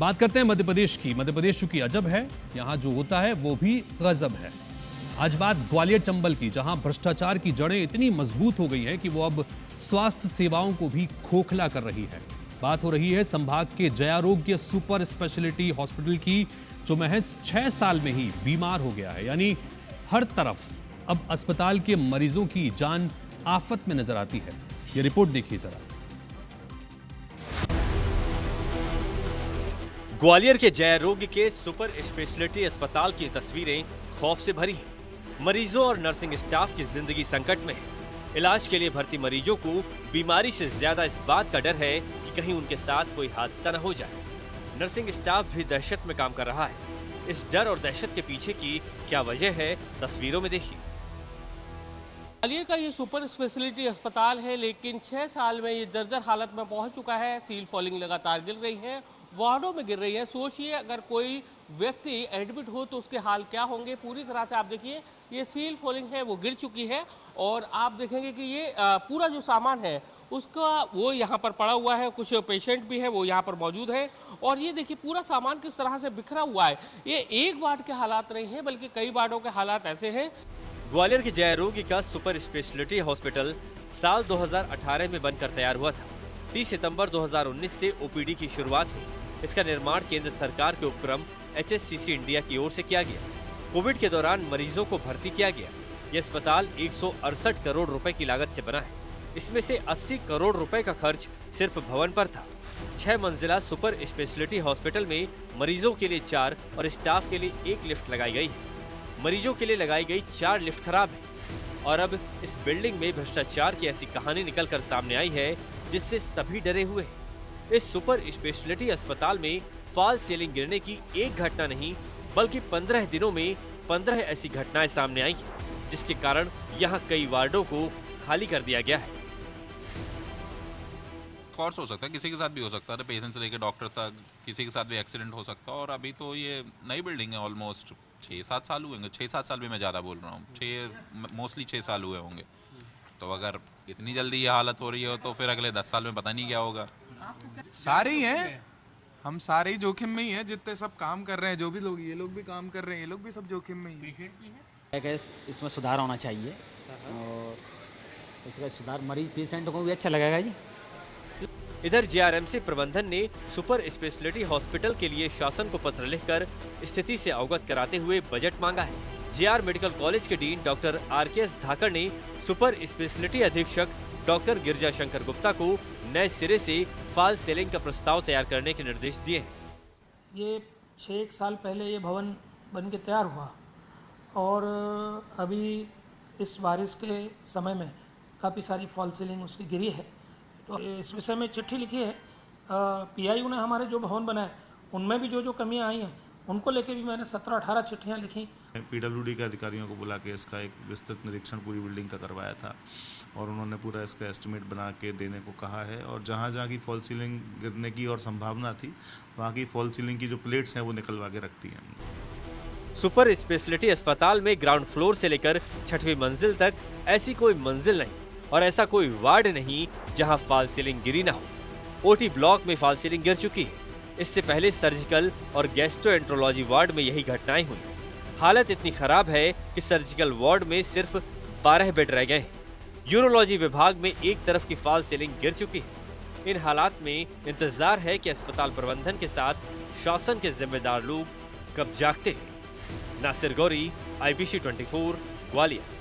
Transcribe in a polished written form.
बात करते हैं मध्य प्रदेश की। मध्य प्रदेश चूंकि अजब है, यहाँ जो होता है वो भी गजब है। आज बात ग्वालियर चंबल की, जहां भ्रष्टाचार की जड़ें इतनी मजबूत हो गई हैं कि वो अब स्वास्थ्य सेवाओं को भी खोखला कर रही है। बात हो रही है संभाग के जयारोग्य सुपर स्पेशलिटी हॉस्पिटल की, जो महज 6 साल में ही बीमार हो गया है। यानी हर तरफ अब अस्पताल के मरीजों की जान आफत में नजर आती है। ये रिपोर्ट देखिए जरा। ग्वालियर के जयारोग्य के सुपर स्पेशलिटी अस्पताल की तस्वीरें खौफ से भरी हैं। मरीजों और नर्सिंग स्टाफ की जिंदगी संकट में है। इलाज के लिए भर्ती मरीजों को बीमारी से ज्यादा इस बात का डर है कि कहीं उनके साथ कोई हादसा न हो जाए। नर्सिंग स्टाफ भी दहशत में काम कर रहा है। इस डर और दहशत के पीछे की क्या वजह है, तस्वीरों में देखिए। ग्वालियर का ये सुपर स्पेशलिटी अस्पताल है, लेकिन 6 साल में ये जर्जर हालत में पहुंच चुका है। सील फॉलिंग लगातार गिर रही है, वार्डों में गिर रही है। सोचिए अगर कोई व्यक्ति एडमिट हो तो उसके हाल क्या होंगे। पूरी तरह से आप देखिए, ये सील फॉलिंग है वो गिर चुकी है, और आप देखेंगे कि ये पूरा जो सामान है उसका वो यहाँ पर पड़ा हुआ है। कुछ पेशेंट भी है वो यहाँ पर मौजूद है, और ये देखिए पूरा सामान किस तरह से बिखरा हुआ है। ये एक वार्ड के हालात नहीं है, बल्कि कई वार्डों के हालात ऐसे हैं। ग्वालियर के जयारोग्य का सुपर स्पेशलिटी हॉस्पिटल साल 2018 में बनकर तैयार हुआ था। 30 सितंबर 2019 से ओपीडी की शुरुआत हुई। इसका निर्माण केंद्र सरकार के उपक्रम HSCC इंडिया की ओर से किया गया। कोविड के दौरान मरीजों को भर्ती किया गया। यह अस्पताल 168 करोड़ रुपए की लागत से बना है। इसमें से 80 करोड़ रुपए का खर्च सिर्फ भवन पर था। 6 मंजिला सुपर स्पेशलिटी हॉस्पिटल में मरीजों के लिए 4 और स्टाफ के लिए 1 लिफ्ट लगाई गई है। मरीजों के लिए लगाई गई 4 लिफ्ट खराब है, और अब इस बिल्डिंग में भ्रष्टाचार की ऐसी कहानी निकलकर सामने आई है जिससे सभी डरे हुए हैं। इस सुपर स्पेशलिटी अस्पताल में फॉल सीलिंग गिरने की एक घटना नहीं, बल्कि 15 दिनों में 15 ऐसी घटनाएं सामने आई हैं, जिसके कारण यहां कई वार्डों को खाली कर दिया गया है। कोर्स हो सकता है, किसी के साथ भी हो सकता है, पेशेंट से लेकर डॉक्टर तक, किसी के साथ भी एक्सीडेंट हो सकता है। और अभी तो ये नई बिल्डिंग है, ऑलमोस्ट 6-7 साल हुए होंगे। 6-7 साल भी मैं ज़्यादा बोल रहा हूँ, मोस्टली 6 साल हुए होंगे। तो अगर इतनी जल्दी ये हालत हो रही हो तो फिर अगले 10 साल में पता नहीं क्या होगा। सारे ही हैं, हम सारे ही जोखिम में ही हैं। जितने सब काम कर रहे हैं, जो भी लोग, ये लोग भी काम कर रहे हैं, ये लोग भी सब जोखिम में ही हैं। इसमें सुधार होना चाहिए, और इसका सुधार मरीज पेशेंट को भी अच्छा लगेगा जी। इधर JRMC प्रबंधन ने सुपर स्पेशलिटी हॉस्पिटल के लिए शासन को पत्र लिखकर स्थिति से अवगत कराते हुए बजट मांगा है। JR मेडिकल कॉलेज के डीन डॉक्टर RKS धाकड़ ने सुपर स्पेशलिटी अधीक्षक डॉक्टर गिरजा शंकर गुप्ता को नए सिरे से फॉल सीलिंग का प्रस्ताव तैयार करने के निर्देश दिए हैं। ये 6 साल पहले ये भवन बन के तैयार हुआ, और अभी इस बारिश के समय में काफ़ी सारी फॉल सीलिंग उसकी गिरी है। तो इस विषय में चिट्ठी लिखी है। PIU ने हमारे जो भवन बनाए उनमें भी जो कमियां आई हैं उनको लेके भी मैंने 17-18 चिट्ठियां लिखी। PWD के अधिकारियों को बुला के इसका एक विस्तृत निरीक्षण पूरी बिल्डिंग का करवाया था, और उन्होंने पूरा इसका एस्टिमेट बना के देने को कहा है। और जहाँ जहाँ की फॉल सीलिंग गिरने की और संभावना थी, वहाँ की फॉल सीलिंग की जो प्लेट्स हैं वो निकलवा के रखती हैं। सुपर स्पेशलिटी अस्पताल में ग्राउंड फ्लोर से लेकर 6वीं मंजिल तक ऐसी कोई मंजिल नहीं और ऐसा कोई वार्ड नहीं जहां फॉल सीलिंग गिरी ना हो। OT ब्लॉक में फॉल सीलिंग गिर चुकी है। इससे पहले सर्जिकल और गैस्ट्रोएंट्रोलॉजी वार्ड में यही घटनाएं हुई। हालत इतनी खराब है कि सर्जिकल वार्ड में सिर्फ 12 बेड रह गए हैं। यूरोलॉजी विभाग में एक तरफ की फॉल सीलिंग गिर चुकी है। इन हालात में इंतजार है कि अस्पताल प्रबंधन के साथ शासन के जिम्मेदार लोग कब जागते हैं। नासिर गौरी, IBC 24, ग्वालियर।